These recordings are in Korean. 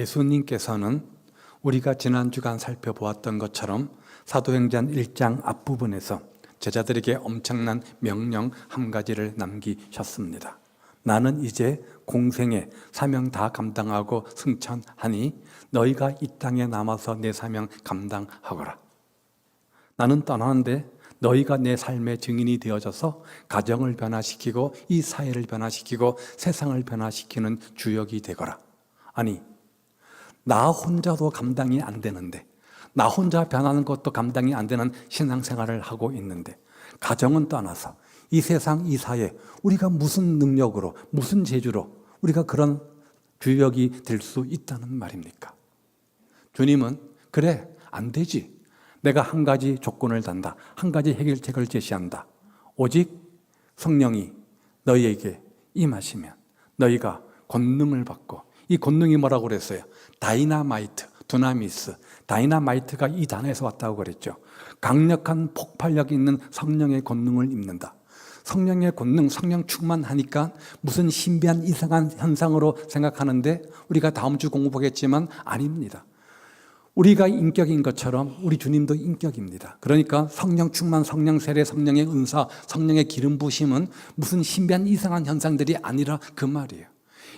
예수님께서는 우리가 지난 주간 살펴보았던 것처럼 사도행전 1장 앞부분에서 제자들에게 엄청난 명령 한 가지를 남기셨습니다. 나는 이제 공생의 사명 다 감당하고 승천하니 너희가 이 땅에 남아서 내 사명 감당하거라. 나는 떠나는데 너희가 내 삶의 증인이 되어져서 가정을 변화시키고 이 사회를 변화시키고 세상을 변화시키는 주역이 되거라. 아니, 나 혼자도 감당이 안 되는데, 나 혼자 변하는 것도 감당이 안 되는 신앙생활을 하고 있는데, 가정은 떠나서 이 세상 이 사회 우리가 무슨 능력으로 무슨 재주로 우리가 그런 주역이 될 수 있다는 말입니까? 주님은 그래, 안 되지. 내가 한 가지 조건을 단다. 한 가지 해결책을 제시한다. 오직 성령이 너희에게 임하시면 너희가 권능을 받고, 이 권능이 뭐라고 그랬어요? 다이나마이트, 두나미스. 다이나마이트가 이 단어에서 왔다고 그랬죠. 강력한 폭발력 있는 성령의 권능을 입는다. 성령의 권능, 성령 충만하니까 무슨 신비한 이상한 현상으로 생각하는데, 우리가 다음 주 공부하겠지만 아닙니다. 우리가 인격인 것처럼 우리 주님도 인격입니다. 그러니까 성령 충만, 성령 세례, 성령의 은사, 성령의 기름 부심은 무슨 신비한 이상한 현상들이 아니라 그 말이에요.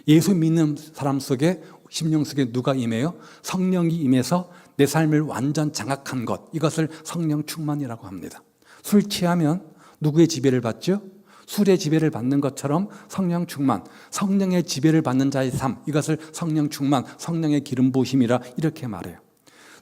예수 믿는 사람 속에, 심령 속에 누가 임해요? 성령이 임해서 내 삶을 완전 장악한 것, 이것을 성령 충만이라고 합니다. 술 취하면 누구의 지배를 받죠? 술의 지배를 받는 것처럼 성령 충만, 성령의 지배를 받는 자의 삶, 이것을 성령 충만, 성령의 기름 부심이라 이렇게 말해요.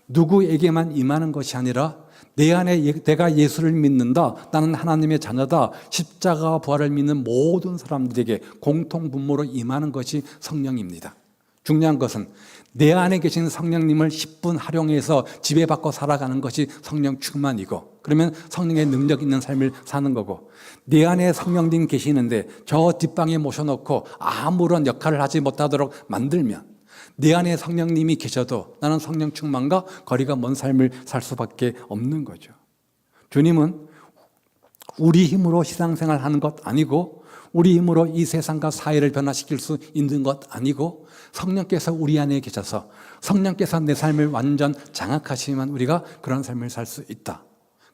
누구에게만 임하는 것이 아니라 내 안에 내가 예수를 믿는다, 나는 하나님의 자녀다, 십자가와 부활을 믿는 모든 사람들에게 공통분모로 임하는 것이 성령입니다. 중요한 것은 내 안에 계신 성령님을 10분 활용해서 지배받고 살아가는 것이 성령 충만이고, 그러면 성령의 능력 있는 삶을 사는 거고, 내 안에 성령님 계시는데 저 뒷방에 모셔놓고 아무런 역할을 하지 못하도록 만들면, 내 안에 성령님이 계셔도 나는 성령 충만과 거리가 먼 삶을 살 수밖에 없는 거죠. 주님은 우리 힘으로 신앙생활 하는 것 아니고, 우리 힘으로 이 세상과 사회를 변화시킬 수 있는 것 아니고, 성령께서 우리 안에 계셔서 성령께서 내 삶을 완전 장악하시면 우리가 그런 삶을 살 수 있다.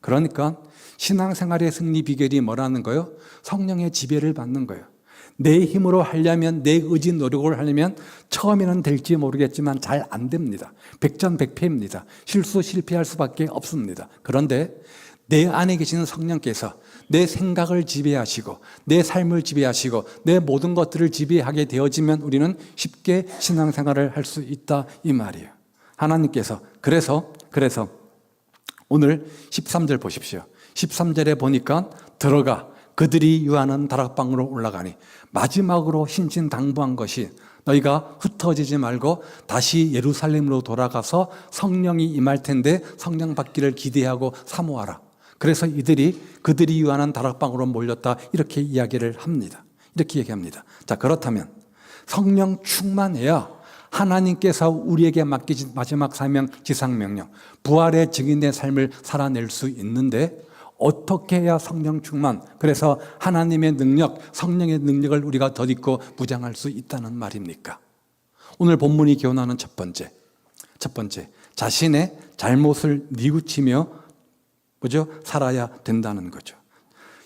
그러니까 신앙생활의 승리 비결이 뭐라는 거예요? 성령의 지배를 받는 거예요. 내 힘으로 하려면, 내 의지 노력을 하려면 처음에는 될지 모르겠지만 잘 안 됩니다. 백전백패입니다. 실패할 수밖에 없습니다. 그런데 내 안에 계시는 성령께서 내 생각을 지배하시고 내 삶을 지배하시고 내 모든 것들을 지배하게 되어지면 우리는 쉽게 신앙생활을 할 수 있다, 이 말이에요. 하나님께서 그래서 오늘 13절 보십시오. 13절에 보니까 들어가 그들이 유하는 다락방으로 올라가니, 마지막으로 신신당부한 것이 너희가 흩어지지 말고 다시 예루살렘으로 돌아가서 성령이 임할 텐데 성령 받기를 기대하고 사모하라. 그래서 그들이 유하는 다락방으로 몰렸다, 이렇게 이야기를 합니다. 이렇게 얘기합니다. 자, 그렇다면 성령 충만해야 하나님께서 우리에게 맡기신 마지막 사명, 지상명령, 부활의 증인의 삶을 살아낼 수 있는데, 어떻게 해야 성령 충만, 그래서 하나님의 능력, 성령의 능력을 우리가 덧입고 무장할 수 있다는 말입니까? 오늘 본문이 교훈하는 첫 번째, 자신의 잘못을 뉘우치며 살아야 된다는 거죠.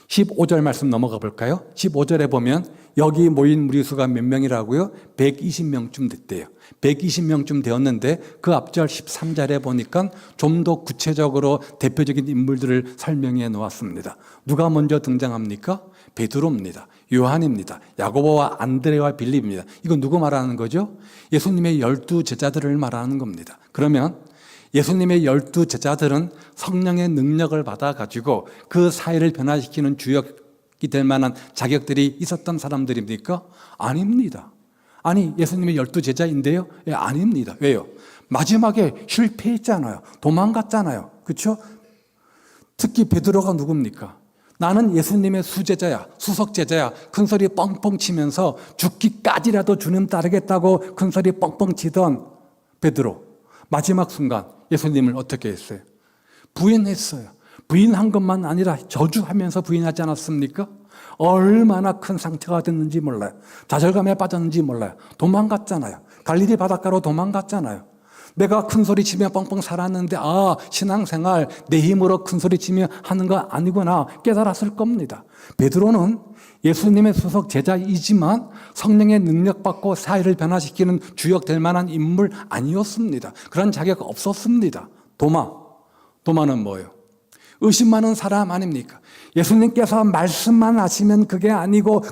15절 말씀 넘어가 볼까요? 15절에 보면 여기 모인 무리수가 몇 명이라고요? 120명쯤 됐대요. 120명쯤 되었는데 그 앞절 13절에 보니까 좀 더 구체적으로 대표적인 인물들을 설명해 놓았습니다. 누가 먼저 등장합니까? 베드로입니다. 요한입니다. 야고보와 안드레와 빌립입니다. 이거 누구 말하는 거죠? 예수님의 12 제자들을 말하는 겁니다. 그러면 예수님의 12 제자들은 성령의 능력을 받아가지고 그 사회를 변화시키는 주역이 될 만한 자격들이 있었던 사람들입니까? 아닙니다. 아니, 예수님의 12 제자인데요? 예, 아닙니다. 왜요? 마지막에 실패했잖아요. 도망갔잖아요. 그렇죠? 특히 베드로가 누굽니까? 나는 예수님의 수제자야, 수석제자야, 큰소리 뻥뻥 치면서 죽기까지라도 주님 따르겠다고 큰소리 뻥뻥 치던 베드로, 마지막 순간 예수님을 어떻게 했어요? 부인했어요. 부인한 것만 아니라 저주하면서 부인하지 않았습니까? 얼마나 큰 상처가 됐는지 몰라요. 좌절감에 빠졌는지 몰라요. 도망갔잖아요. 갈릴리 바닷가로 도망갔잖아요. 내가 큰 소리 치며 뻥뻥 살았는데 신앙생활 내 힘으로 큰 소리 치며 하는 거 아니구나 깨달았을 겁니다. 베드로는 예수님의 수석 제자이지만 성령의 능력받고 사회를 변화시키는 주역 될 만한 인물 아니었습니다. 그런 자격 없었습니다. 도마는 뭐예요? 의심 많은 사람 아닙니까? 예수님께서 말씀만 하시면 그게 아니고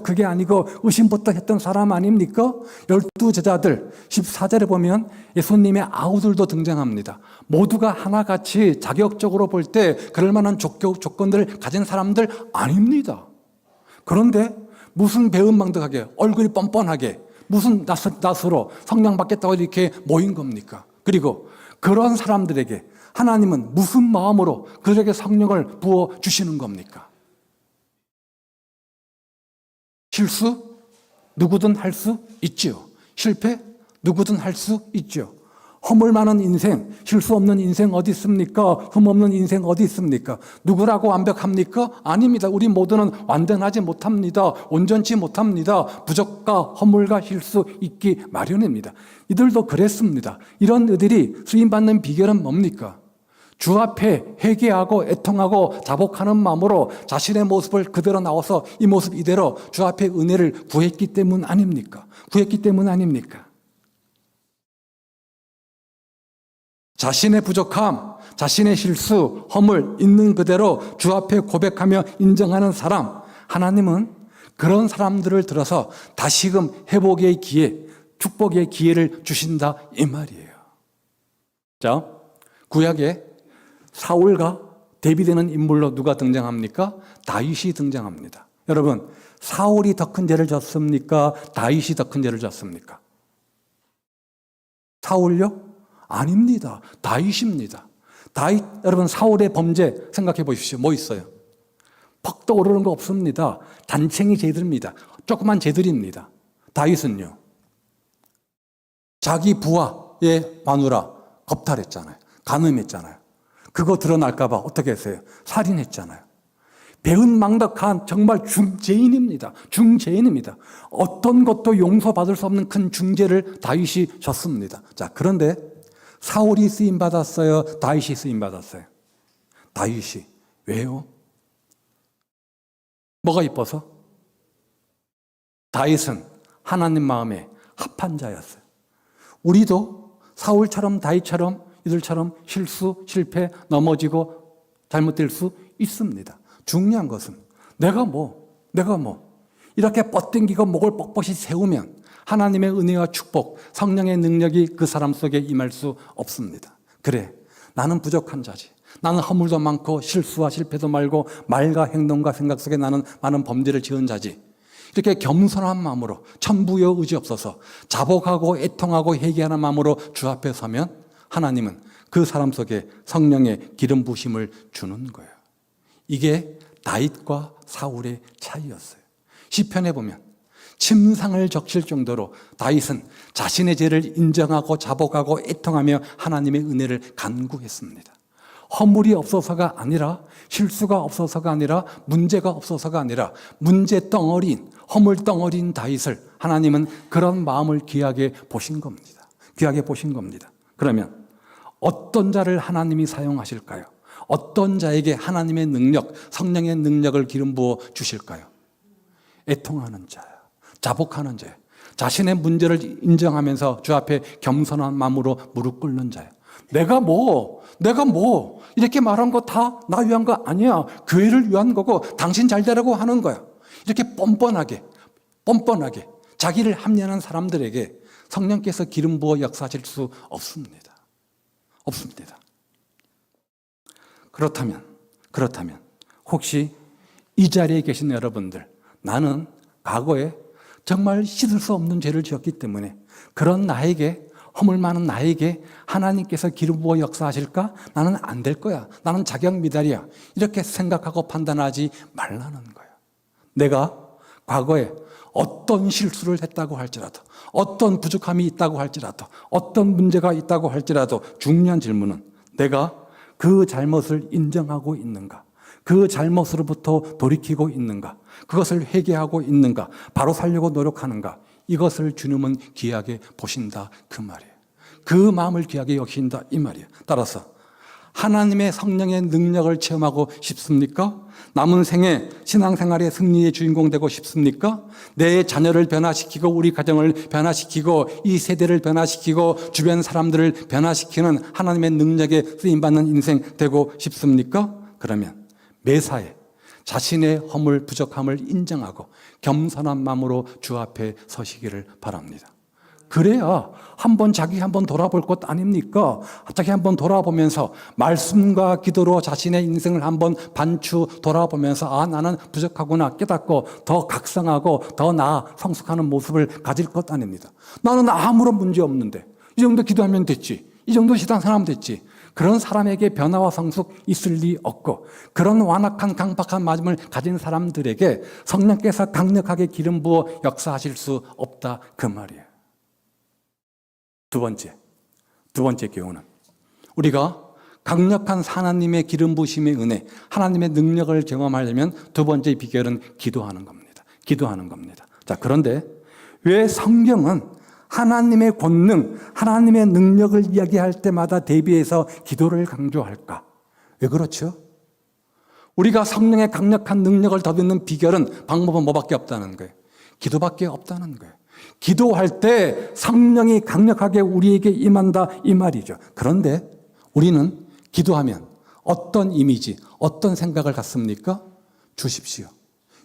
의심부터 했던 사람 아닙니까? 12제자들 14절에 보면 예수님의 아우들도 등장합니다. 모두가 하나같이 자격적으로 볼 때 그럴 만한 조건들을 가진 사람들 아닙니다. 그런데 무슨 배은망덕하게 얼굴이 뻔뻔하게 무슨 낯으로 성령 받겠다고 이렇게 모인 겁니까? 그리고 그런 사람들에게 하나님은 무슨 마음으로 그들에게 성령을 부어주시는 겁니까? 실수? 누구든 할 수 있지요. 실패? 누구든 할 수 있죠. 허물 많은 인생, 실수 없는 인생 어디 있습니까? 흠 없는 인생 어디 있습니까? 누구라고 완벽합니까? 아닙니다. 우리 모두는 완전하지 못합니다. 온전치 못합니다. 부족과 허물과 실수 있기 마련입니다. 이들도 그랬습니다. 이런 이들이 쓰임받는 비결은 뭡니까? 주 앞에 회개하고 애통하고 자복하는 마음으로 자신의 모습을 그대로 나와서 이 모습 이대로 주 앞에 은혜를 구했기 때문 아닙니까? 자신의 부족함, 자신의 실수, 허물 있는 그대로 주 앞에 고백하며 인정하는 사람, 하나님은 그런 사람들을 들어서 다시금 회복의 기회, 축복의 기회를 주신다 이 말이에요. 자, 구약에 사울과 대비되는 인물로 누가 등장합니까? 다윗이 등장합니다. 여러분, 사울이 더 큰 죄를 졌습니까? 다윗이 더 큰 죄를 졌습니까? 사울요? 아닙니다. 다윗입니다. 다윗, 여러분 사울의 범죄 생각해 보십시오. 뭐 있어요? 퍽 떠오르는 거 없습니다. 단챙이 죄들입니다. 조그만 죄들입니다. 다윗은요, 자기 부하의 마누라 겁탈했잖아요. 간음했잖아요. 그거 드러날까 봐 어떻게 했어요? 살인했잖아요. 배은망덕한 정말 중죄인입니다. 어떤 것도 용서받을 수 없는 큰 중죄를 다윗이 졌습니다. 자, 그런데 사울이 쓰임받았어요? 다윗이 쓰임받았어요? 다윗이. 왜요? 뭐가 이뻐서? 다윗은 하나님 마음에 합한 자였어요. 우리도 사울처럼 다윗처럼 이들처럼 실수, 실패, 넘어지고 잘못될 수 있습니다. 중요한 것은 내가 뭐 이렇게 뻗땡기고 목을 뻣뻣이 세우면 하나님의 은혜와 축복, 성령의 능력이 그 사람 속에 임할 수 없습니다. 그래, 나는 부족한 자지. 나는 허물도 많고 실수와 실패도 말고 말과 행동과 생각 속에 나는 많은 범죄를 지은 자지. 이렇게 겸손한 마음으로 천부여 의지 없어서 자복하고 애통하고 회개하는 마음으로 주 앞에 서면 하나님은 그 사람 속에 성령의 기름 부심을 주는 거예요. 이게 다윗과 사울의 차이였어요. 시편에 보면 침상을 적실 정도로 다윗은 자신의 죄를 인정하고 자복하고 애통하며 하나님의 은혜를 간구했습니다. 허물이 없어서가 아니라, 실수가 없어서가 아니라, 문제가 없어서가 아니라 문제 덩어리인, 허물 덩어리인 다윗을 하나님은 그런 마음을 귀하게 보신 겁니다. 그러면 어떤 자를 하나님이 사용하실까요? 어떤 자에게 하나님의 능력, 성령의 능력을 기름 부어 주실까요? 애통하는 자, 자복하는 자, 자신의 문제를 인정하면서 주 앞에 겸손한 마음으로 무릎 꿇는 자예요. 내가 뭐 이렇게 말한 거 다 나 위한 거 아니야. 교회를 위한 거고 당신 잘 되라고 하는 거야. 이렇게 뻔뻔하게 자기를 합리화하는 사람들에게 성령께서 기름 부어 역사하실 수 없습니다. 그렇다면 혹시 이 자리에 계신 여러분들, 나는 과거에 정말 씻을 수 없는 죄를 지었기 때문에 그런 나에게, 허물 많은 나에게 하나님께서 기름 부어 역사하실까? 나는 안 될 거야. 나는 자격 미달이야. 이렇게 생각하고 판단하지 말라는 거예요. 내가 과거에 어떤 실수를 했다고 할지라도, 어떤 부족함이 있다고 할지라도, 어떤 문제가 있다고 할지라도 중요한 질문은 내가 그 잘못을 인정하고 있는가? 그 잘못으로부터 돌이키고 있는가? 그것을 회개하고 있는가? 바로 살려고 노력하는가? 이것을 주님은 귀하게 보신다 그 말이에요. 그 마음을 귀하게 여긴다 이 말이에요. 따라서 하나님의 성령의 능력을 체험하고 싶습니까? 남은 생에 신앙생활의 승리의 주인공 되고 싶습니까? 내 자녀를 변화시키고 우리 가정을 변화시키고 이 세대를 변화시키고 주변 사람들을 변화시키는 하나님의 능력에 쓰임받는 인생 되고 싶습니까? 그러면 매사에 자신의 허물 부족함을 인정하고 겸손한 마음으로 주 앞에 서시기를 바랍니다. 그래야 자기 한번 돌아볼 것 아닙니까? 자기 한번 돌아보면서 말씀과 기도로 자신의 인생을 한번 반추 돌아보면서 나는 부족하구나 깨닫고 더 각성하고 더 나아 성숙하는 모습을 가질 것 아닙니다. 나는 아무런 문제 없는데 이 정도 기도하면 됐지. 이 정도 신앙생활하면 됐지. 그런 사람에게 변화와 성숙 있을 리 없고 그런 완악한 강박한 마음을 가진 사람들에게 성령께서 강력하게 기름 부어 역사하실 수 없다 그 말이에요. 두 번째 교훈은 우리가 강력한 하나님의 기름 부으심의 은혜, 하나님의 능력을 경험하려면 두 번째 비결은 기도하는 겁니다. 기도하는 겁니다. 자, 그런데 왜 성경은 하나님의 권능, 하나님의 능력을 이야기할 때마다 대비해서 기도를 강조할까? 왜 그렇죠? 우리가 성령의 강력한 능력을 더듬는 비결은 방법은 뭐밖에 없다는 거예요. 기도밖에 없다는 거예요. 기도할 때 성령이 강력하게 우리에게 임한다 이 말이죠. 그런데 우리는 기도하면 어떤 이미지, 어떤 생각을 갖습니까? 주십시오.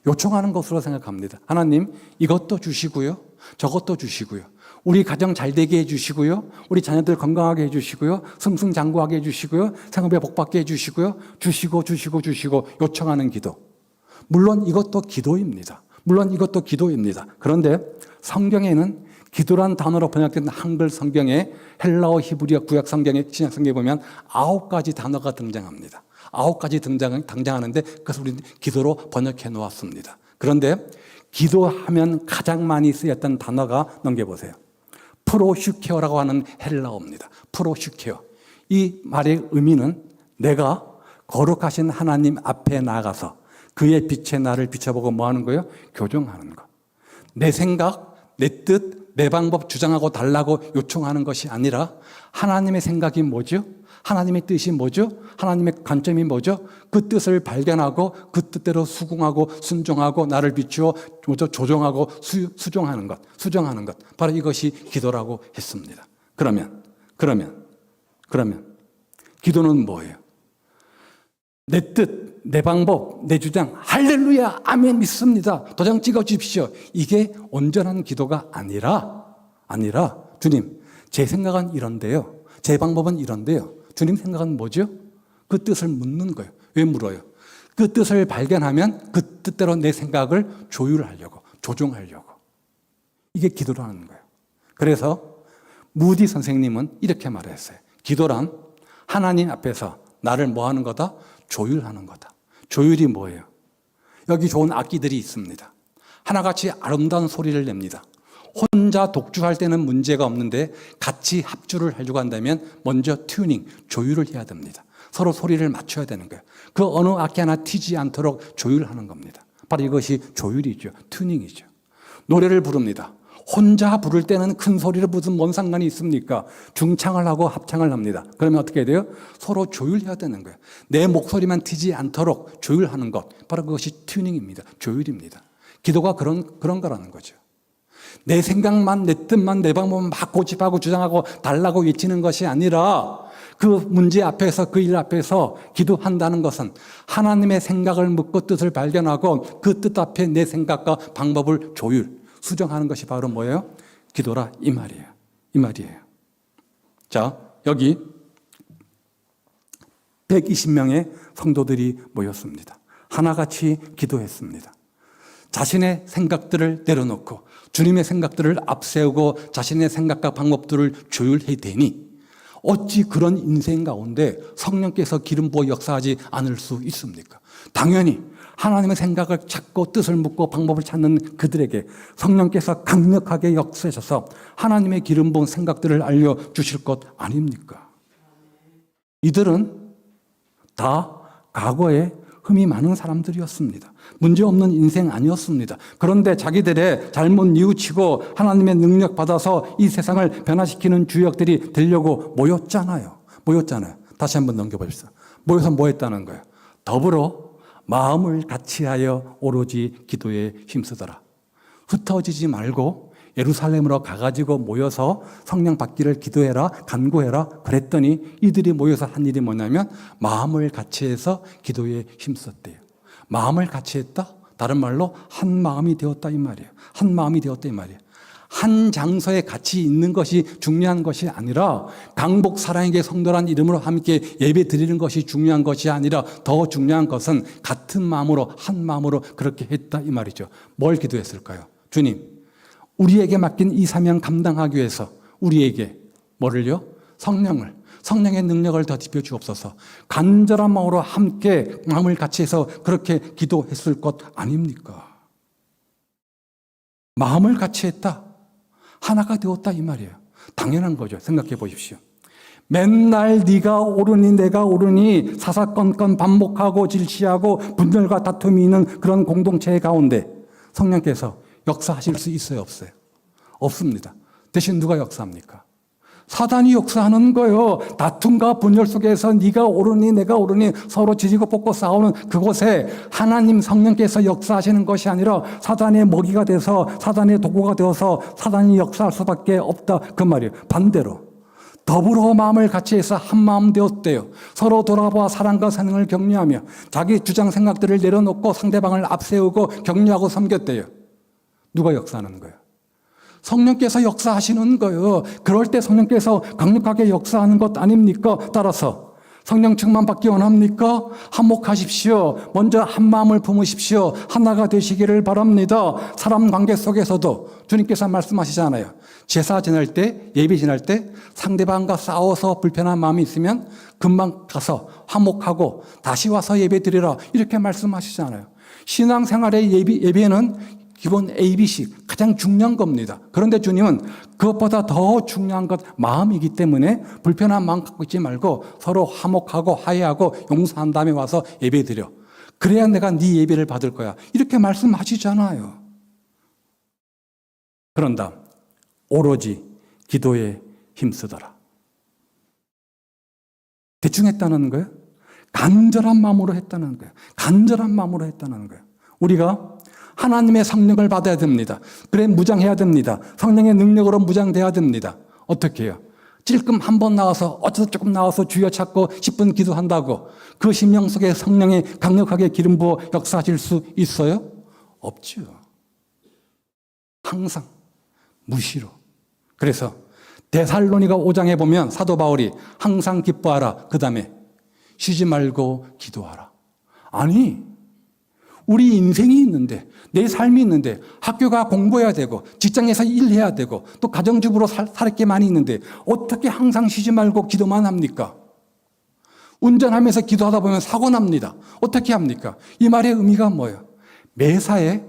요청하는 것으로 생각합니다. 하나님 이것도 주시고요. 저것도 주시고요. 우리 가정 잘 되게 해주시고요. 우리 자녀들 건강하게 해주시고요. 승승장구하게 해주시고요. 생업에 복받게 해주시고요. 주시고 요청하는 기도. 물론 이것도 기도입니다. 그런데 성경에는 기도란 단어로 번역된 한글 성경에 헬라어, 히브리어, 구약 성경에, 신약 성경에 보면 9가지 단어가 등장합니다. 9가지 등장하는데 그것을 우리는 기도로 번역해 놓았습니다. 그런데 기도하면 가장 많이 쓰였던 단어가 넘겨보세요. 프로슈케어라고 하는 헬라어입니다. 프로슈케어. 이 말의 의미는 내가 거룩하신 하나님 앞에 나가서 그의 빛에 나를 비춰보고 뭐 하는 거예요? 교정하는 것. 내 생각, 내 뜻, 내 방법 주장하고 달라고 요청하는 것이 아니라 하나님의 생각이 뭐죠? 하나님의 뜻이 뭐죠? 하나님의 관점이 뭐죠? 그 뜻을 발견하고 그 뜻대로 수긍하고 순종하고 나를 비추어 조정하고 수정하는 것. 바로 이것이 기도라고 했습니다. 그러면 기도는 뭐예요? 내 뜻, 내 방법, 내 주장, 할렐루야, 아멘 믿습니다. 도장 찍어 주십시오. 이게 온전한 기도가 아니라 주님, 제 생각은 이런데요. 제 방법은 이런데요. 주님 생각은 뭐죠? 그 뜻을 묻는 거예요. 왜 물어요? 그 뜻을 발견하면 그 뜻대로 내 생각을 조율하려고, 조정하려고. 이게 기도라는 거예요. 그래서 무디 선생님은 이렇게 말했어요. 기도란 하나님 앞에서 나를 뭐 하는 거다? 조율하는 거다. 조율이 뭐예요? 여기 좋은 악기들이 있습니다. 하나같이 아름다운 소리를 냅니다. 혼자 독주할 때는 문제가 없는데 같이 합주를 하려고 한다면 먼저 튜닝, 조율을 해야 됩니다. 서로 소리를 맞춰야 되는 거예요. 그 어느 악기 하나 튀지 않도록 조율하는 겁니다. 바로 이것이 조율이죠. 튜닝이죠. 노래를 부릅니다. 혼자 부를 때는 큰 소리를 부르면 뭔 상관이 있습니까? 중창을 하고 합창을 합니다. 그러면 어떻게 돼요? 서로 조율해야 되는 거예요. 내 목소리만 튀지 않도록 조율하는 것. 바로 그것이 튜닝입니다. 조율입니다. 기도가 그런 거라는 거죠. 내 생각만, 내 뜻만, 내 방법만 막 고집하고 주장하고 달라고 외치는 것이 아니라 그 문제 앞에서, 그 일 앞에서 기도한다는 것은 하나님의 생각을 묻고 뜻을 발견하고 그 뜻 앞에 내 생각과 방법을 수정하는 것이 바로 뭐예요? 기도라 이 말이에요. 자, 여기 120명의 성도들이 모였습니다. 하나같이 기도했습니다. 자신의 생각들을 내려놓고 주님의 생각들을 앞세우고 자신의 생각과 방법들을 조율해야 되니 어찌 그런 인생 가운데 성령께서 기름 부어 역사하지 않을 수 있습니까? 당연히 하나님의 생각을 찾고 뜻을 묻고 방법을 찾는 그들에게 성령께서 강력하게 역사하셔서 하나님의 기름 부은 생각들을 알려주실 것 아닙니까? 이들은 다 과거에 흠이 많은 사람들이었습니다. 문제없는 인생 아니었습니다. 그런데 자기들의 잘못 뉘우치고 하나님의 능력 받아서 이 세상을 변화시키는 주역들이 되려고 모였잖아요. 다시 한번 넘겨보십시오. 모여서 뭐 했다는 거예요? 더불어 마음을 같이하여 오로지 기도에 힘쓰더라. 흩어지지 말고 예루살렘으로 가가지고 모여서 성령 받기를 기도해라, 간구해라 그랬더니 이들이 모여서 한 일이 뭐냐면 마음을 같이해서 기도에 힘썼대요. 마음을 같이했다? 다른 말로 한 마음이 되었다 이 말이에요. 한 마음이 되었다 이 말이에요. 한 장소에 같이 있는 것이 중요한 것이 아니라 강복 사랑에게 성도란 이름으로 함께 예배 드리는 것이 중요한 것이 아니라 더 중요한 것은 같은 마음으로 한 마음으로 그렇게 했다 이 말이죠. 뭘 기도했을까요? 주님, 우리에게 맡긴 이 사명 감당하기 위해서 우리에게 뭐를요? 성령의 능력을 더 입혀 주옵소서. 간절한 마음으로 함께 마음을 같이 해서 그렇게 기도했을 것 아닙니까? 마음을 같이 했다. 하나가 되었다 이 말이에요. 당연한 거죠. 생각해 보십시오. 맨날 네가 옳으니 내가 옳으니 사사건건 반복하고 질시하고 분열과 다툼이 있는 그런 공동체 가운데 성령께서 역사하실 수 있어요, 없어요? 없습니다. 대신 누가 역사합니까? 사단이 역사하는 거예요. 다툼과 분열 속에서 네가 옳으니 내가 옳으니 서로 지지고 볶고 싸우는 그곳에 하나님 성령께서 역사하시는 것이 아니라 사단의 먹이가 돼서 사단의 도구가 되어서 사단이 역사할 수밖에 없다 그 말이에요. 반대로 더불어 마음을 같이 해서 한 마음 되었대요. 서로 돌아봐 사랑과 사랑을 격려하며 자기 주장 생각들을 내려놓고 상대방을 앞세우고 격려하고 섬겼대요. 누가 역사하는 거예요? 성령께서 역사하시는 거예요. 그럴 때 성령께서 강력하게 역사하는 것 아닙니까? 따라서 성령 충만 받기 원합니까? 한몫하십시오. 먼저 한 마음을 품으십시오. 하나가 되시기를 바랍니다. 사람 관계 속에서도 주님께서 말씀하시잖아요. 제사 지낼 때, 예배 지낼 때 상대방과 싸워서 불편한 마음이 있으면 금방 가서 화목하고 다시 와서 예배 드리라 이렇게 말씀하시잖아요. 신앙생활의 예배는 기본 ABC 가장 중요한 겁니다. 그런데 주님은 그것보다 더 중요한 것 마음이기 때문에 불편한 마음 갖고 있지 말고 서로 화목하고 화해하고 용서한 다음에 와서 예배 드려. 그래야 내가 네 예배를 받을 거야. 이렇게 말씀하시잖아요. 그런 다음 오로지 기도에 힘쓰더라. 대충 했다는 거예요? 간절한 마음으로 했다는 거예요. 간절한 마음으로 했다는 거예요. 우리가 하나님의 성령을 받아야 됩니다. 그래 무장해야 됩니다. 성령의 능력으로 무장돼야 됩니다. 어떻게 해요? 찔끔 한 번 나와서 어쩌다 조금 나와서 주여 찾고 10분 기도한다고 그 심령 속에 성령이 강력하게 기름 부어 역사하실 수 있어요? 없죠. 항상 무시로. 그래서 데살로니가 5장에 보면 사도 바울이 항상 기뻐하라. 그 다음에 쉬지 말고 기도하라. 아니 우리 인생이 있는데 내 삶이 있는데 학교가 공부해야 되고 직장에서 일해야 되고 또 가정주부로 살 게 많이 있는데 어떻게 항상 쉬지 말고 기도만 합니까? 운전하면서 기도하다 보면 사고 납니다. 어떻게 합니까? 이 말의 의미가 뭐예요? 매사에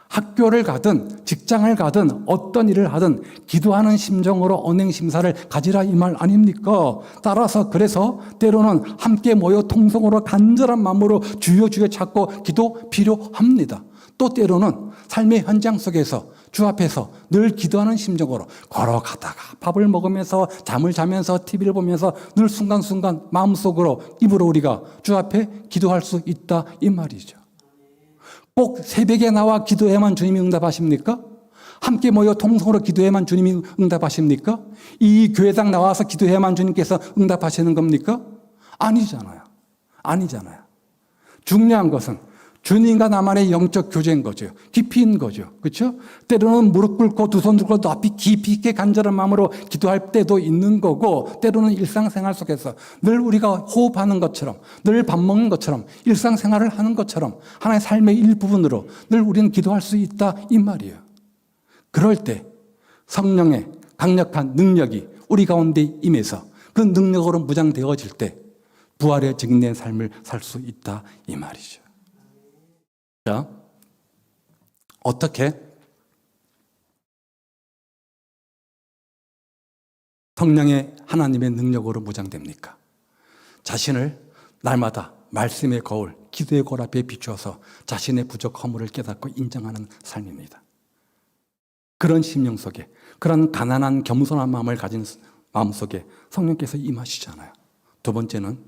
학교를 가든 직장을 가든 어떤 일을 하든 기도하는 심정으로 언행심사를 가지라 이 말 아닙니까? 따라서 그래서 때로는 함께 모여 통성으로 간절한 마음으로 주여 찾고 기도 필요합니다. 또 때로는 삶의 현장 속에서 주 앞에서 늘 기도하는 심정으로 걸어가다가 밥을 먹으면서 잠을 자면서 TV를 보면서 늘 순간순간 마음속으로 입으로 우리가 주 앞에 기도할 수 있다 이 말이죠. 꼭 새벽에 나와 기도해야만 주님이 응답하십니까? 함께 모여 통성으로 기도해야만 주님이 응답하십니까? 이 교회당 나와서 기도해야만 주님께서 응답하시는 겁니까? 아니잖아요. 중요한 것은 주님과 나만의 영적 교제인 거죠. 깊이인 거죠. 그렇죠? 때로는 무릎 꿇고 두 손 들고 높이 깊이 있게 간절한 마음으로 기도할 때도 있는 거고 때로는 일상생활 속에서 늘 우리가 호흡하는 것처럼 늘 밥 먹는 것처럼 일상생활을 하는 것처럼 하나의 삶의 일부분으로 늘 우리는 기도할 수 있다 이 말이에요. 그럴 때 성령의 강력한 능력이 우리 가운데 임해서 그 능력으로 무장되어질 때 부활의 증인된 삶을 살 수 있다 이 말이죠. 자, 어떻게 성령의 하나님의 능력으로 무장됩니까? 자신을 날마다 말씀의 거울, 기도의 거울 앞에 비추어서 자신의 부족 허물을 깨닫고 인정하는 삶입니다. 그런 심령 속에, 그런 가난한 겸손한 마음을 가진 마음 속에 성령께서 임하시잖아요. 두 번째는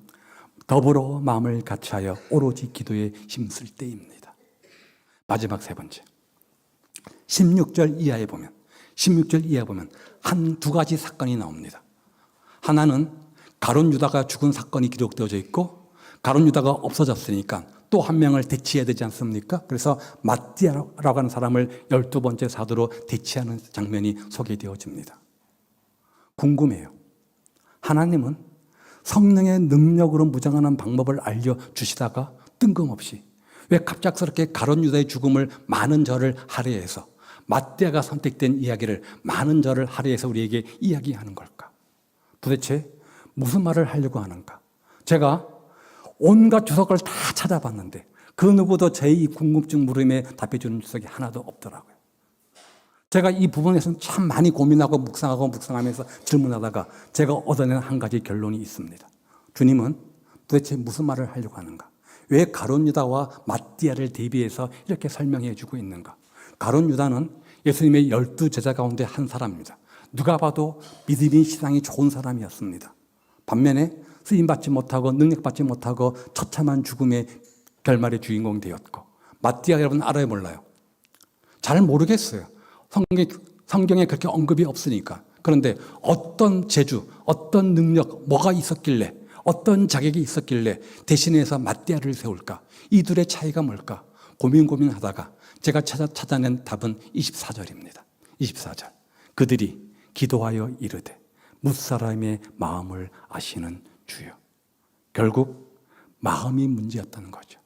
더불어 마음을 같이하여 오로지 기도에 힘쓸 때입니다. 마지막 세 번째, 16절 이하에 보면 한 두 가지 사건이 나옵니다. 하나는 가룟 유다가 죽은 사건이 기록되어져 있고, 가룟 유다가 없어졌으니까 또 한 명을 대치해야 되지 않습니까? 그래서 마띠아라고 하는 사람을 12번째 사도로 대치하는 장면이 소개되어집니다. 궁금해요. 하나님은 성령의 능력으로 무장하는 방법을 알려주시다가 뜬금없이 왜 갑작스럽게 가룟 유다의 죽음을 많은 절을 할애해서 마띠아가 선택된 이야기를 많은 절을 할애해서 우리에게 이야기하는 걸까? 도대체 무슨 말을 하려고 하는가? 제가 온갖 주석을 다 찾아봤는데 그 누구도 제 이 궁금증 물음에 답해주는 주석이 하나도 없더라고요. 제가 이 부분에서는 참 많이 고민하고 묵상하면서 질문하다가 제가 얻어낸 한 가지 결론이 있습니다. 주님은 도대체 무슨 말을 하려고 하는가? 왜 가룟 유다와 마띠아를 대비해서 이렇게 설명해 주고 있는가? 가룟 유다는 예수님의 12제자 가운데 한 사람입니다. 누가 봐도 믿음이 신앙이 좋은 사람이었습니다. 반면에 쓰임받지 못하고 능력받지 못하고 처참한 죽음의 결말의 주인공이 되었고, 마띠아 여러분 알아요 몰라요? 잘 모르겠어요. 성경에 그렇게 언급이 없으니까. 그런데 어떤 재주, 어떤 능력, 뭐가 있었길래, 어떤 자격이 있었길래 대신해서 마띠아를 세울까? 이 둘의 차이가 뭘까? 고민하다가 제가 찾아낸 답은 24절입니다. 24절. 그들이 기도하여 이르되 뭇사람의 마음을 아시는 주여. 결국 마음이 문제였다는 거죠.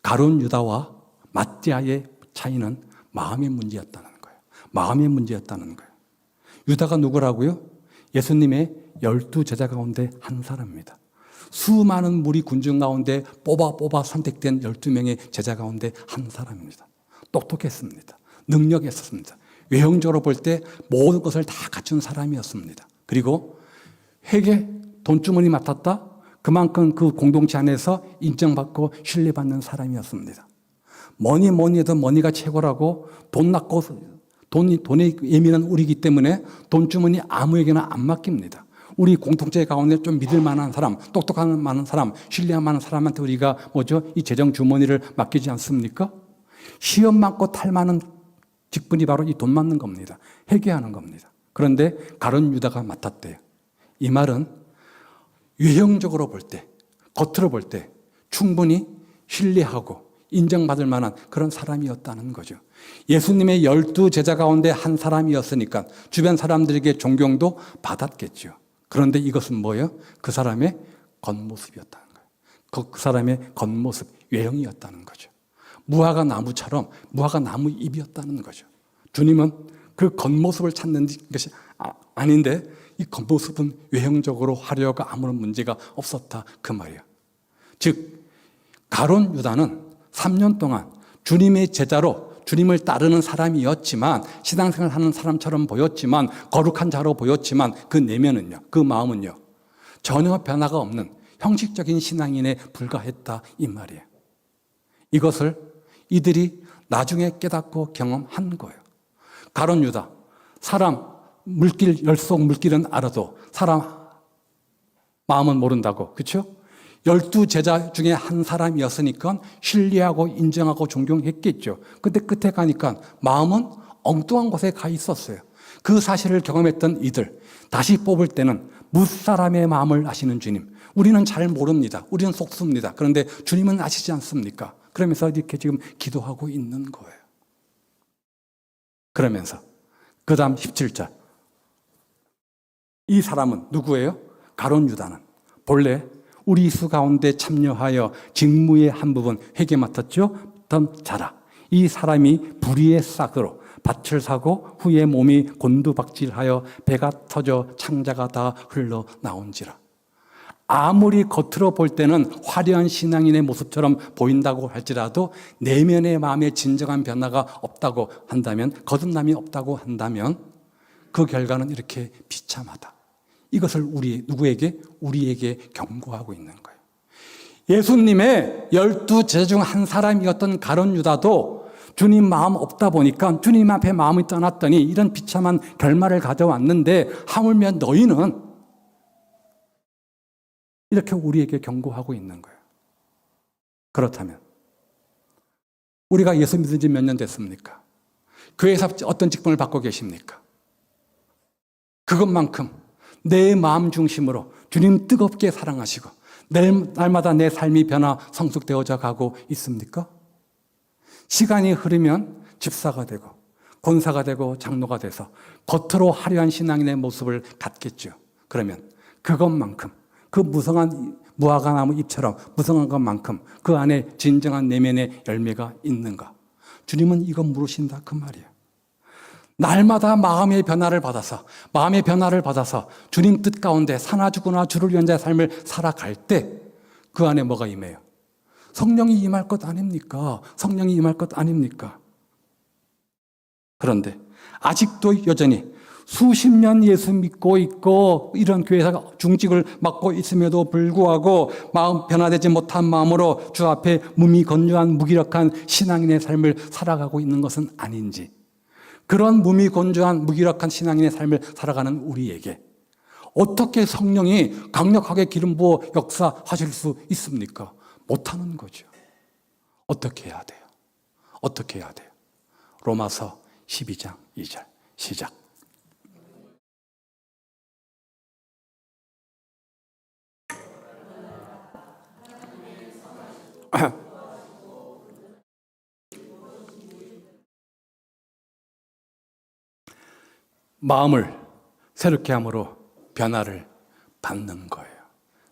가룟 유다와 마띠아의 차이는 마음의 문제였다는 거예요. 마음의 문제였다는 거예요. 유다가 누구라고요? 예수님의 12제자 가운데 한 사람입니다. 수많은 무리 군중 가운데 뽑아 선택된 12명의 제자 가운데 한 사람입니다. 똑똑했습니다. 능력이 있었습니다. 외형적으로 볼 때 모든 것을 다 갖춘 사람이었습니다. 그리고 회계, 돈주머니 맡았다? 그만큼 그 공동체 안에서 인정받고 신뢰받는 사람이었습니다. 뭐니 해도 머니가 최고라고 돈에 예민한 우리이기 때문에 돈주머니 아무에게나 안 맡깁니다. 우리 공동체 가운데 좀 믿을 만한 사람, 똑똑한 만한 사람, 신뢰할 만한 사람한테 우리가 이 재정 주머니를 맡기지 않습니까? 시험 많고 탈 많은 직분이 바로 이 돈 맡는 겁니다. 회계하는 겁니다. 그런데 가룟 유다가 맡았대요. 이 말은 외형적으로 볼 때, 겉으로 볼 때 충분히 신뢰하고 인정받을 만한 그런 사람이었다는 거죠. 예수님의 12제자 가운데 한 사람이었으니까 주변 사람들에게 존경도 받았겠죠. 그런데 이것은 뭐예요? 그 사람의 겉모습이었다는 거예요. 그 사람의 겉모습, 외형이었다는 거죠. 무화과 나무처럼 무화과 나무 잎이었다는 거죠. 주님은 그 겉모습을 찾는 것이 아닌데 이 겉모습은 외형적으로 화려하고 아무런 문제가 없었다 그 말이에요. 즉 가룟 유다는 3년 동안 주님의 제자로 주님을 따르는 사람이었지만, 신앙생활 하는 사람처럼 보였지만, 거룩한 자로 보였지만 그 내면은요, 그 마음은요 전혀 변화가 없는 형식적인 신앙인에 불과했다 이 말이에요. 이것을 이들이 나중에 깨닫고 경험한 거예요. 가룟 유다, 사람 물길, 열속 물길은 알아도 사람 마음은 모른다고, 그렇죠? 12제자 중에 한 사람이었으니까 신뢰하고 인정하고 존경했겠죠. 근데 끝에 가니까 마음은 엉뚱한 곳에 가 있었어요. 그 사실을 경험했던 이들, 다시 뽑을 때는 무사람의 마음을 아시는 주님, 우리는 잘 모릅니다. 우리는 속습니다. 그런데 주님은 아시지 않습니까? 그러면서 이렇게 지금 기도하고 있는 거예요. 그러면서 그 다음 17절, 이 사람은 누구예요? 가룟 유다는 본래 우리 수 가운데 참여하여 직무의 한 부분 회계 맡았죠? 던 자라. 이 사람이 불의의 싹으로 밭을 사고 후에 몸이 곤두박질하여 배가 터져 창자가 다 흘러나온지라. 아무리 겉으로 볼 때는 화려한 신앙인의 모습처럼 보인다고 할지라도 내면의 마음에 진정한 변화가 없다고 한다면, 거듭남이 없다고 한다면 그 결과는 이렇게 비참하다. 이것을 누구에게? 우리에게 경고하고 있는 거예요. 예수님의 12 제자 중 한 사람이었던 가룟 유다도 주님 마음 없다 보니까 주님 앞에 마음이 떠났더니 이런 비참한 결말을 가져왔는데 하물며 너희는 이렇게 우리에게 경고하고 있는 거예요. 그렇다면 우리가 예수 믿은 지 몇 년 됐습니까? 교회에서 어떤 직분을 받고 계십니까? 그것만큼 내 마음 중심으로 주님 뜨겁게 사랑하시고 날마다 내 삶이 변화 성숙되어져 가고 있습니까? 시간이 흐르면 집사가 되고 권사가 되고 장로가 돼서 겉으로 화려한 신앙인의 모습을 갖겠죠. 그러면 그것만큼 그 무성한 무화과나무 잎처럼 무성한 것만큼 그 안에 진정한 내면의 열매가 있는가? 주님은 이거 물으신다 그 말이에요. 날마다 마음의 변화를 받아서 주님 뜻 가운데 사나주구나 주를 위한 자의 삶을 살아갈 때 그 안에 뭐가 임해요? 성령이 임할 것 아닙니까? 성령이 임할 것 아닙니까? 그런데 아직도 여전히 수십 년 예수 믿고 있고 이런 교회에서 중직을 맡고 있음에도 불구하고 마음 변화되지 못한 마음으로 주 앞에 무미건조한 무기력한 신앙인의 삶을 살아가고 있는 것은 아닌지, 그런 무미건조한 무기력한 신앙인의 삶을 살아가는 우리에게 어떻게 성령이 강력하게 기름 부어 역사하실 수 있습니까? 못하는 거죠. 어떻게 해야 돼요? 어떻게 해야 돼요? 로마서 12장 2절 시작. 마음을 새롭게 함으로 변화를 받는 거예요.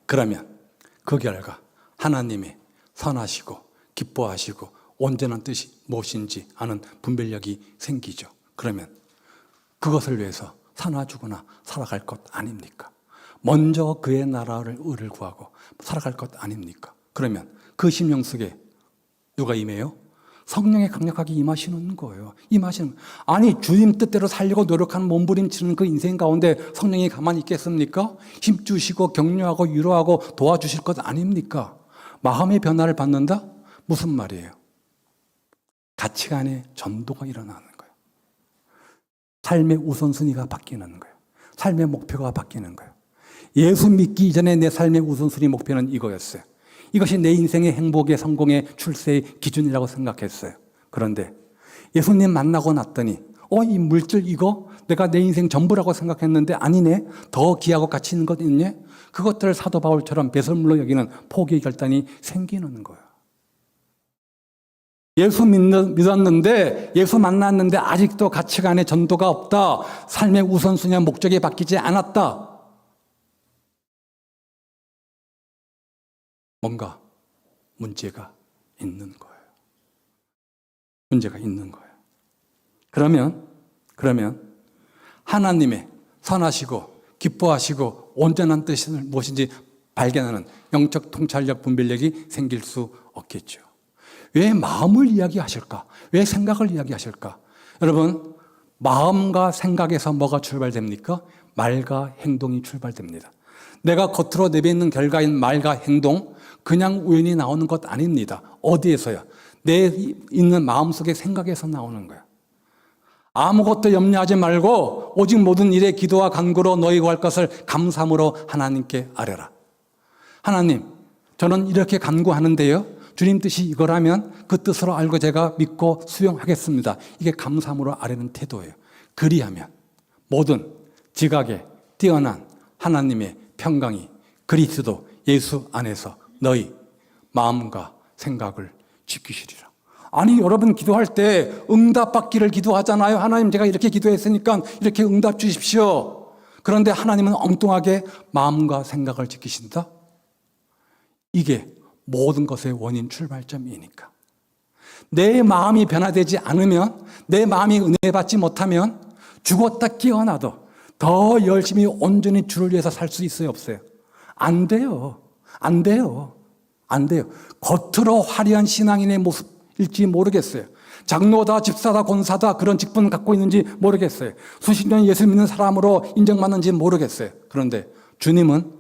그러면 그 결과 하나님이 선하시고 기뻐하시고 온전한 뜻이 무엇인지 아는 분별력이 생기죠. 그러면 그것을 위해서 사나 죽으나 살아갈 것 아닙니까? 먼저 그의 나라를 의를 구하고 살아갈 것 아닙니까? 그러면 그 심령 속에 누가 임해요? 성령이 강력하게 임하시는 거예요. 아니 주님 뜻대로 살려고 노력하는 몸부림치는 그 인생 가운데 성령이 가만히 있겠습니까? 힘주시고 격려하고 위로하고 도와주실 것 아닙니까? 마음의 변화를 받는다? 무슨 말이에요? 가치관의 전도가 일어나는 거예요. 삶의 우선순위가 바뀌는 거예요. 삶의 목표가 바뀌는 거예요. 예수 믿기 이전에 내 삶의 우선순위 목표는 이거였어요. 이것이 내 인생의 행복의 성공의 출세의 기준이라고 생각했어요. 그런데 예수님 만나고 났더니 이 물질 이거 내가 내 인생 전부라고 생각했는데 아니네. 더 귀하고 가치 있는 것 있네. 그것들을 사도 바울처럼 배설물로 여기는 포기의 결단이 생기는 거예요. 예수 믿었는데 예수 만났는데 아직도 가치관의 전도가 없다. 삶의 우선순위와 목적이 바뀌지 않았다. 뭔가 문제가 있는 거예요. 문제가 있는 거예요. 그러면 하나님의 선하시고 기뻐하시고 온전한 뜻이 무엇인지 발견하는 영적 통찰력 분별력이 생길 수 없겠죠. 왜 마음을 이야기하실까? 왜 생각을 이야기하실까? 여러분, 마음과 생각에서 뭐가 출발됩니까? 말과 행동이 출발됩니다. 내가 겉으로 내뱉는 결과인 말과 행동, 그냥 우연히 나오는 것 아닙니다. 어디에서요? 내 있는 마음속의 생각에서 나오는 거예요. 아무것도 염려하지 말고 오직 모든 일에 기도와 간구로 너희 구할 것을 감사함으로 하나님께 아뢰라. 하나님, 저는 이렇게 간구하는데요. 주님 뜻이 이거라면 그 뜻으로 알고 제가 믿고 수용하겠습니다. 이게 감사함으로 아뢰는 태도예요. 그리하면 모든 지각에 뛰어난 하나님의 평강이 그리스도 예수 안에서 너희 마음과 생각을 지키시리라. 아니 여러분 기도할 때 응답받기를 기도하잖아요. 하나님 제가 이렇게 기도했으니까 이렇게 응답 주십시오. 그런데 하나님은 엉뚱하게 마음과 생각을 지키신다? 이게 모든 것의 원인 출발점이니까. 내 마음이 변화되지 않으면, 내 마음이 은혜받지 못하면 죽었다 깨어나도 더 열심히 온전히 주를 위해서 살 수 있어요, 없어요? 안 돼요. 안 돼요. 안 돼요. 겉으로 화려한 신앙인의 모습일지 모르겠어요. 장로다, 집사다, 권사다 그런 직분 갖고 있는지 모르겠어요. 수십 년 예수 믿는 사람으로 인정받는지 모르겠어요. 그런데 주님은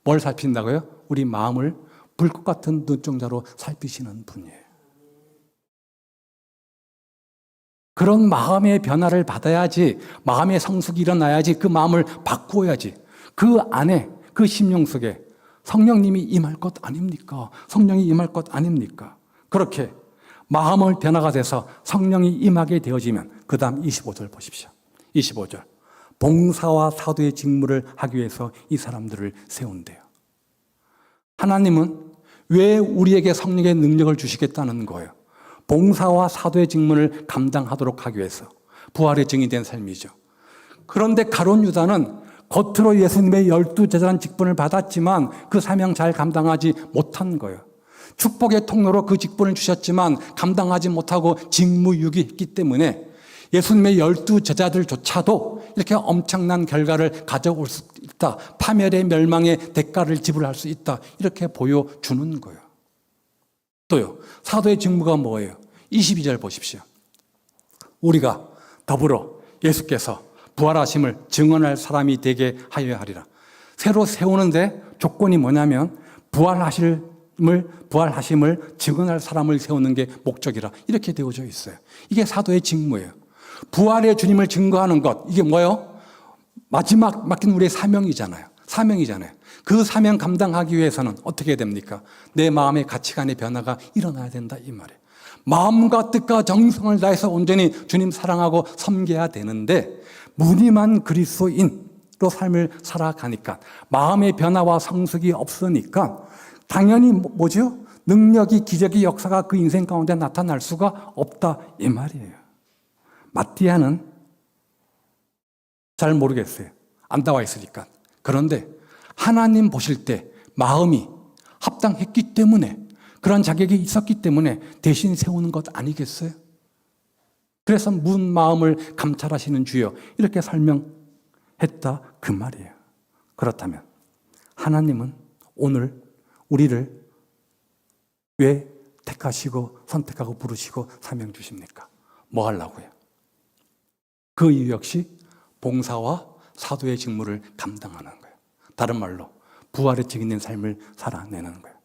뭘 살핀다고요? 우리 마음을 불꽃 같은 눈동자로 살피시는 분이에요. 그런 마음의 변화를 받아야지, 마음의 성숙이 일어나야지, 그 마음을 바꾸어야지, 그 안에, 그 심령 속에 성령님이 임할 것 아닙니까? 성령이 임할 것 아닙니까? 그렇게 마음을 변화가 돼서 성령이 임하게 되어지면 그 다음 25절 보십시오. 25절. 봉사와 사도의 직무를 하기 위해서 이 사람들을 세운대요. 하나님은 왜 우리에게 성령의 능력을 주시겠다는 거예요? 봉사와 사도의 직무를 감당하도록 하기 위해서. 부활의 증인된 삶이죠. 그런데 가룟 유다는 겉으로 예수님의 12제자라는 직분을 받았지만 그 사명 잘 감당하지 못한 거예요. 축복의 통로로 그 직분을 주셨지만 감당하지 못하고 직무유기했기 때문에 예수님의 12제자들조차도 이렇게 엄청난 결과를 가져올 수 있다. 파멸의 멸망의 대가를 지불할 수 있다. 이렇게 보여주는 거예요. 또요. 사도의 직무가 뭐예요? 22절 보십시오. 우리가 더불어 예수께서 부활하심을 증언할 사람이 되게 하여야 하리라. 새로 세우는데 조건이 뭐냐면 부활하심을 증언할 사람을 세우는 게 목적이라 이렇게 되어져 있어요. 이게 사도의 직무예요. 부활의 주님을 증거하는 것, 이게 뭐예요? 마지막 맡긴 우리의 사명이잖아요. 그 사명 감당하기 위해서는 어떻게 됩니까? 내 마음의 가치관의 변화가 일어나야 된다 이 말이에요. 마음과 뜻과 정성을 다해서 온전히 주님 사랑하고 섬겨야 되는데 무늬만 그리스도인으로 삶을 살아가니까 마음의 변화와 성숙이 없으니까 당연히 뭐죠? 능력이 기적의 역사가 그 인생 가운데 나타날 수가 없다 이 말이에요. 마띠아는 잘 모르겠어요. 안 나와 있으니까. 그런데 하나님 보실 때 마음이 합당했기 때문에 그런 자격이 있었기 때문에 대신 세우는 것 아니겠어요? 그래서 문 마음을 감찰하시는 주여 이렇게 설명했다 그 말이에요. 그렇다면 하나님은 오늘 우리를 왜 택하시고 선택하고 부르시고 사명 주십니까? 뭐 하려고요? 그 이유 역시 봉사와 사도의 직무를 감당하는 거예요. 다른 말로 부활의 증인된 삶을 살아내는 거예요.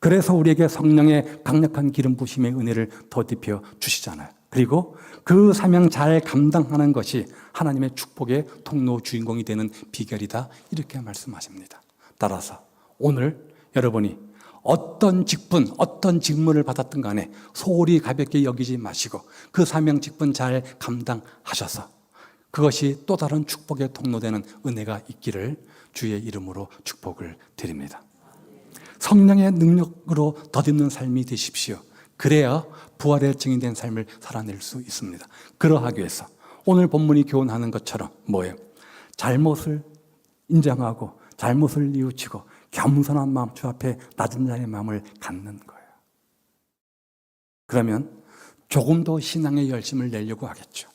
그래서 우리에게 성령의 강력한 기름 부심의 은혜를 더딥혀 주시잖아요. 그리고 그 사명 잘 감당하는 것이 하나님의 축복의 통로 주인공이 되는 비결이다 이렇게 말씀하십니다. 따라서 오늘 여러분이 어떤 직분, 어떤 직무를 받았든 간에 소홀히 가볍게 여기지 마시고 그 사명 직분 잘 감당하셔서 그것이 또 다른 축복의 통로되는 은혜가 있기를 주의 이름으로 축복을 드립니다. 성령의 능력으로 덧입는 삶이 되십시오. 그래야 부활의 증인된 삶을 살아낼 수 있습니다. 그러하기 위해서 오늘 본문이 교훈하는 것처럼 뭐예요? 잘못을 인정하고 잘못을 뉘우치고 겸손한 마음, 주 앞에 낮은 자의 마음을 갖는 거예요. 그러면 조금 더 신앙의 열심을 내려고 하겠죠.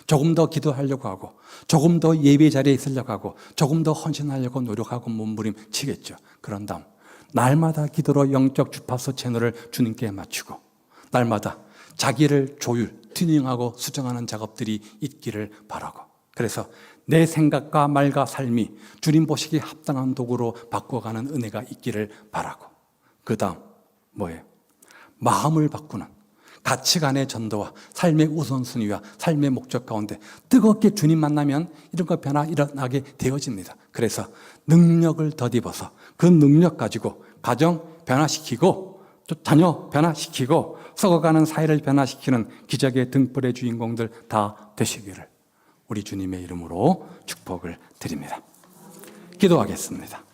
조금 더 기도하려고 하고 조금 더 예배 자리에 있으려고 하고 조금 더 헌신하려고 노력하고 몸부림치겠죠. 그런 다음 날마다 기도로 영적 주파수 채널을 주님께 맞추고 날마다 자기를 튜닝하고 수정하는 작업들이 있기를 바라고 그래서 내 생각과 말과 삶이 주님 보시기에 합당한 도구로 바꿔가는 은혜가 있기를 바라고 그 다음 뭐예요? 마음을 바꾸는 가치관의 전도와 삶의 우선순위와 삶의 목적 가운데 뜨겁게 주님 만나면 이런 거 변화 일어나게 되어집니다. 그래서 능력을 덧입어서 그 능력 가지고 가정 변화시키고 또 자녀 변화시키고 썩어가는 사회를 변화시키는 기적의 등불의 주인공들 다 되시기를 우리 주님의 이름으로 축복을 드립니다. 기도하겠습니다.